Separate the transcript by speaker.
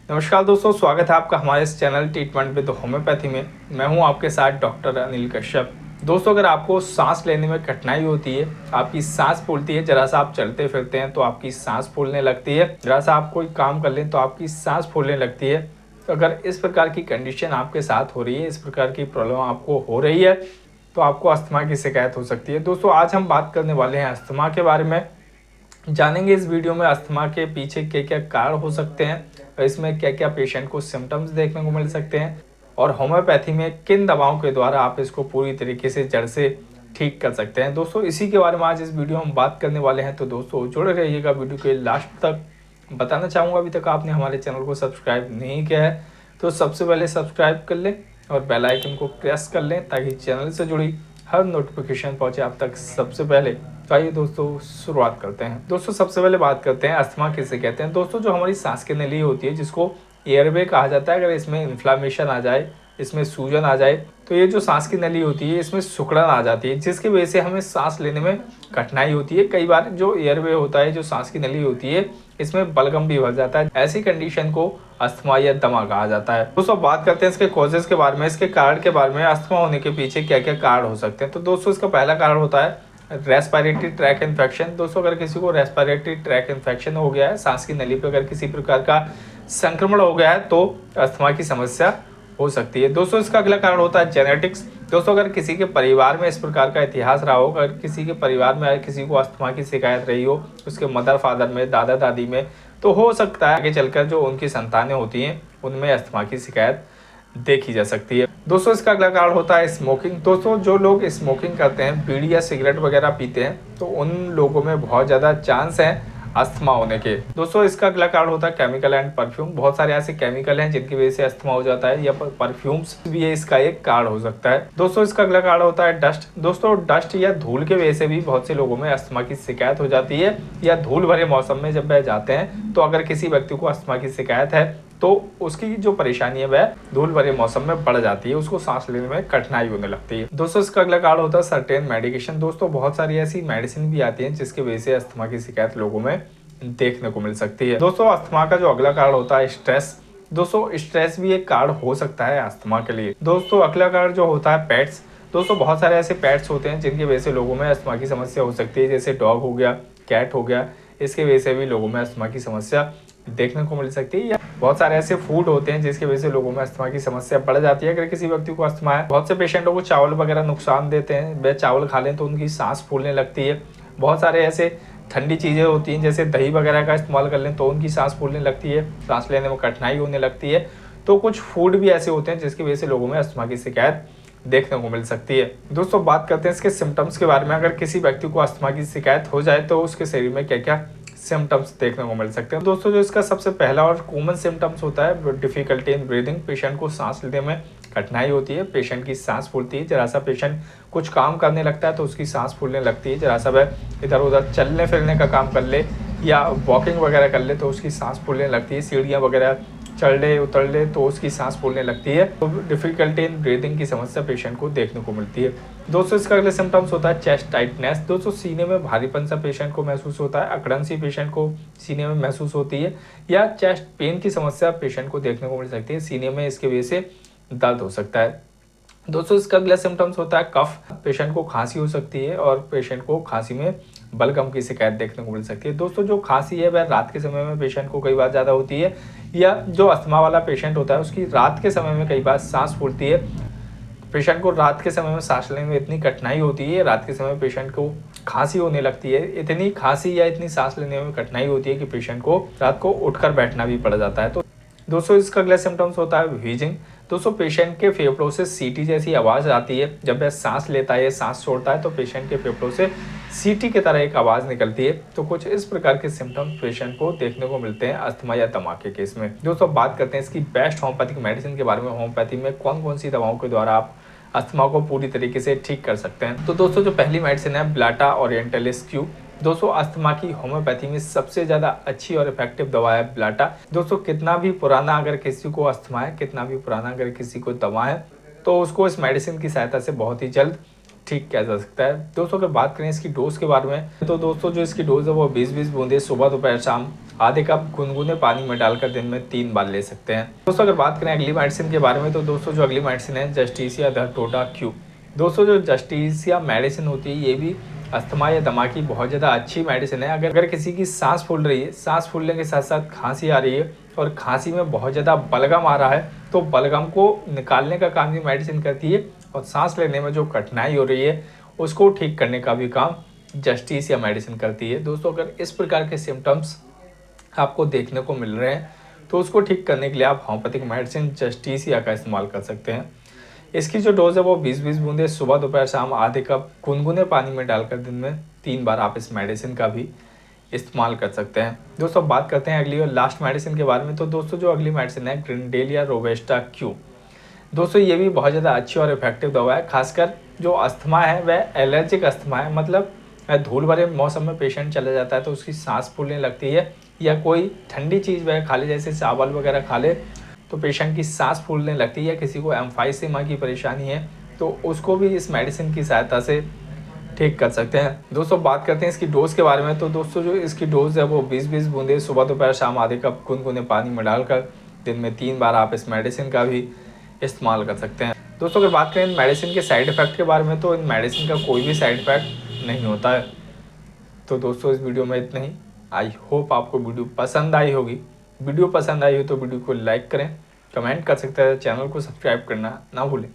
Speaker 1: नमस्कार दोस्तों, स्वागत है आपका हमारे इस चैनल ट्रीटमेंट विद होम्योपैथी में। मैं हूं आपके साथ डॉक्टर अनिल कश्यप। दोस्तों, अगर आपको सांस लेने में कठिनाई होती है, आपकी सांस फूलती है, जरा सा आप चलते फिरते हैं तो आपकी सांस फूलने लगती है, जरा सा आप कोई काम कर लें तो आपकी सांस फूलने लगती है। तो अगर इस प्रकार की कंडीशन आपके साथ हो रही है, इस प्रकार की प्रॉब्लम आपको हो रही है, तो आपको अस्थमा की शिकायत हो सकती है। दोस्तों, आज हम बात करने वाले हैं अस्थमा के बारे में। जानेंगे इस वीडियो में अस्थमा के पीछे क्या क्या कारण हो सकते हैं और इसमें क्या क्या पेशेंट को सिम्टम्स देखने को मिल सकते हैं और होम्योपैथी में किन दवाओं के द्वारा आप इसको पूरी तरीके से जड़ से ठीक कर सकते हैं। दोस्तों, इसी के बारे में आज इस वीडियो में हम बात करने वाले हैं, तो दोस्तों जुड़े रहिएगा वीडियो के लास्ट तक। बताना चाहूँगा, अभी तक आपने हमारे चैनल को सब्सक्राइब नहीं किया है तो सबसे पहले सब्सक्राइब कर लें और बेल आइकन को प्रेस कर लें ताकि चैनल से जुड़ी हर नोटिफिकेशन पहुंचे आप तक सबसे पहले। तो आइए दोस्तों शुरुआत करते हैं। दोस्तों, सबसे पहले बात करते हैं अस्थमा किसे कहते हैं। दोस्तों, जो हमारी सांस की नली होती है जिसको एयरवे कहा जाता है, अगर इसमें इन्फ्लामेशन आ जाए, इसमें सूजन आ जाए, तो ये जो सांस की नली होती है इसमें सिकुड़न आ जाती है, जिसकी वजह से हमें सांस लेने में कठिनाई होती है। कई बार जो एयरवे होता है, जो सांस की नली होती है, इसमें बलगम भी भर जाता है। ऐसी कंडीशन को अस्थमा या दमा कहा जाता है। दोस्तों, बात करते हैं इसके कॉजेज के बारे में, इसके कारण के बारे में। अस्थमा होने के पीछे क्या क्या कारण हो सकते हैं। तो दोस्तों, इसका पहला कारण होता है रेस्पिरेटरी ट्रैक इन्फेक्शन। दोस्तों, अगर किसी को रेस्पिरेटरी ट्रैक इन्फेक्शन हो गया है, सांस की नली पर अगर किसी प्रकार का संक्रमण हो गया है तो अस्थमा की समस्या हो सकती है। दोस्तों, इसका अगला कारण होता है जेनेटिक्स। दोस्तों, अगर किसी के परिवार में इस प्रकार का इतिहास रहा हो, अगर किसी के परिवार में किसी को अस्थमा की शिकायत रही हो, उसके मदर फादर में, दादा दादी में, तो हो सकता है आगे चलकर जो उनकी संतानें होती हैं उनमें अस्थमा की शिकायत देखी जा सकती है। दोस्तों, इसका अगला कारण होता है स्मोकिंग। दोस्तों, जो लोग स्मोकिंग करते हैं, बीड़ी या सिगरेट वगैरह पीते हैं, तो उन लोगों में बहुत ज़्यादा चांस है अस्थमा होने के। दोस्तों, इसका अगला कारण होता है केमिकल एंड परफ्यूम। बहुत सारे ऐसे केमिकल हैं जिनकी वजह से अस्थमा हो जाता है, या परफ्यूम्स भी ये इसका एक कारण हो सकता है। दोस्तों, इसका अगला कारण होता है डस्ट। दोस्तों, डस्ट या धूल के वजह से भी बहुत से लोगों में अस्थमा की शिकायत हो जाती है, या धूल भरे मौसम में जब वह जाते हैं, तो अगर किसी व्यक्ति को अस्थमा की शिकायत है तो उसकी जो परेशानी है वह धूल भरे मौसम में बढ़ जाती है, उसको सांस लेने में कठिनाई होने लगती है। दोस्तों, इसका अगला कारण होता है सर्टेन मेडिकेशन। दोस्तों, बहुत सारी ऐसी मेडिसिन भी आती हैं जिसकी वजह से अस्थमा की शिकायत लोगों में देखने को मिल सकती है। दोस्तों, अस्थमा का जो अगला कारण होता है स्ट्रेस। दोस्तों, स्ट्रेस भी एक कारण हो सकता है अस्थमा के लिए। दोस्तों, अगला कारण जो होता है पेट्स। दोस्तों, बहुत सारे ऐसे पेट्स होते हैं जिनकी वजह से लोगों में अस्थमा की समस्या हो सकती है, जैसे डॉग हो गया, कैट हो गया, इसकी वजह से भी लोगों में अस्थमा की समस्या देखने को मिल सकती है। या बहुत सारे ऐसे फूड होते हैं जिसकी वजह से लोगों में अस्थमा की समस्या बढ़ जाती है। अगर किसी व्यक्ति को अस्थमा है, बहुत से पेशेंटों को चावल वगैरह नुकसान देते हैं, वे चावल खा लें तो उनकी सांस फूलने लगती है। बहुत सारे ऐसे ठंडी चीज़ें होती हैं, जैसे दही वगैरह का इस्तेमाल कर लें तो उनकी सांस फूलने लगती है, सांस लेने में कठिनाई होने लगती है। तो कुछ फूड भी ऐसे होते हैं जिसकी वजह से लोगों में अस्थमा की शिकायत देखने को मिल सकती है। दोस्तों, बात करते हैं इसके सिम्टम्स के बारे में। अगर किसी व्यक्ति को अस्थमा की शिकायत हो जाए तो उसके शरीर में क्या क्या सिम्टम्स देखने को मिल सकते हैं। दोस्तों, जो इसका सबसे पहला और कॉमन सिम्टम्स होता है डिफिकल्टी इन ब्रीदिंग। पेशेंट को सांस लेने में कठिनाई होती है, पेशेंट की सांस फूलती है, जरा सा पेशेंट कुछ काम करने लगता है तो उसकी सांस फूलने लगती है, जरा सा वह इधर उधर चलने फिरने का काम कर ले या वॉकिंग वगैरह कर ले तो उसकी सांस फूलने लगती है, सीढ़ियाँ वगैरह चढ़ ले उतर ले तो उसकी सांस फूलने लगती है। तो डिफिकल्टी इन ब्रीदिंग की समस्या पेशेंट को देखने को मिलती है। दोस्तों, इसका अगले सिम्टम्स होता है चेस्ट टाइटनेस। दोस्तों, सीने में भारीपन सा पेशेंट को महसूस होता है, अकड़न सी पेशेंट को सीने में महसूस होती है, या चेस्ट पेन की समस्या पेशेंट को देखने को मिल सकती है, सीने में इसकी वजह से दर्द हो सकता है। दोस्तों, इसका अगला सिम्टम्स होता है कफ। पेशेंट को खांसी हो सकती है और पेशेंट को खांसी में बलगम की शिकायत देखने को मिल सकती है। दोस्तों, जो खांसी है वह रात के समय में पेशेंट को कई बार ज़्यादा होती है, या जो अस्थमा वाला पेशेंट होता है उसकी रात के समय में कई बार सांस फूलती है। पेशेंट को रात के समय में सांस लेने में इतनी कठिनाई होती है, रात के समय पेशेंट को खांसी होने लगती है, इतनी खांसी या इतनी सांस लेने में कठिनाई होती है कि पेशेंट को रात को उठकर बैठना भी पड़ जाता है। तो दोस्तों, इसका अगला सिम्टम्स होता है व्हीजिंग। दोस्तों, पेशेंट के फेफड़ों से सीटी जैसी आवाज़ आती है, जब वह सांस लेता है या सांस छोड़ता है तो पेशेंट के फेफड़ों से सीटी की तरह एक आवाज़ निकलती है। तो कुछ इस प्रकार के सिम्टम्स पेशेंट को देखने को मिलते हैं अस्थमा या दमा के केस में। दोस्तों, बात करते हैं इसकी बेस्ट होम्योपैथिक मेडिसिन के बारे में। होम्योपैथी में कौन कौन सी दवाओं के द्वारा आप अस्थमा को पूरी तरीके से ठीक कर सकते हैं। तो दोस्तों, जो पहली मेडिसिन है ब्लाटा ओरिएंटलिस क्यू। दोस्तों, अस्थमा की होम्योपैथी में सबसे ज़्यादा अच्छी और इफेक्टिव दवा है ब्लाटा। दोस्तों, कितना भी पुराना अगर किसी को अस्थमा है, कितना भी पुराना अगर किसी को दमा है, तो उसको इस मेडिसिन की सहायता से बहुत ही जल्द ठीक किया जा सकता है। दोस्तों अगर बात करें इसकी डोज के बारे में तो दोस्तों जो इसकी डोज है वो 20-20 बूंदे सुबह दोपहर शाम आधे कप गुनगुने पानी में डालकर दिन में 3 बार ले सकते हैं। दोस्तों अगर बात करें अगली मेडिसिन के बारे में तो दोस्तों जो अगली मेडिसिन है जस्टिसिया धर्तोटा क्यू। दोस्तों जो जस्टिसिया मेडिसिन होती है ये भी अस्थमा या दमा की बहुत ज़्यादा अच्छी मेडिसिन है। अगर किसी की सांस फूल रही है, सांस फूलने के साथ साथ खांसी आ रही है और खांसी में बहुत ज़्यादा बलगम आ रहा है तो बलगम को निकालने का काम ये मेडिसिन करती है और सांस लेने में जो कठिनाई हो रही है उसको ठीक करने का भी काम जस्टिसिया मेडिसिन करती है। दोस्तों अगर इस प्रकार के सिम्टम्स आपको देखने को मिल रहे हैं तो उसको ठीक करने के लिए आप होम्योपैथिक मेडिसिन जस्टिसिया का इस्तेमाल कर सकते हैं। इसकी जो डोज है वो 20-20 बूंदे सुबह दोपहर शाम आधे कप गुनगुने पानी में डालकर दिन में 3 बार आप इस मेडिसिन का भी इस्तेमाल कर सकते हैं। दोस्तों बात करते हैं अगली और लास्ट मेडिसिन के बारे में तो दोस्तों जो अगली मेडिसिन है ग्रिंडेलिया रोबस्टा क्यू। दोस्तों ये भी बहुत ज़्यादा अच्छी और इफेक्टिव दवा है। खासकर जो अस्थमा है वह एलर्जिक अस्थमा है, मतलब धूल भरे मौसम में पेशेंट चला जाता है तो उसकी सांस फूलने लगती है या कोई ठंडी चीज़ वह खा ले जैसे चावल वगैरह खा ले तो पेशेंट की सांस फूलने लगती है या किसी को एम्फाइसेमा की परेशानी है तो उसको भी इस मेडिसिन की सहायता से ठीक कर सकते हैं। दोस्तों बात करते हैं इसकी डोज के बारे में तो दोस्तों जो इसकी डोज है वो 20-20 बूंदे सुबह दोपहर शाम आधे कप गुनगुने पानी में डालकर दिन में 3 बार आप इस मेडिसिन का भी इस्तेमाल कर सकते हैं। दोस्तों अगर बात करें इन मेडिसिन के साइड इफ़ेक्ट के बारे में तो इन मेडिसिन का कोई भी साइड इफ़ेक्ट नहीं होता है। तो दोस्तों इस वीडियो में इतना ही। आई होप आपको वीडियो पसंद आई होगी। वीडियो पसंद आई हो तो वीडियो को लाइक करें, कमेंट कर सकते हैं, चैनल को सब्सक्राइब करना ना भूलें।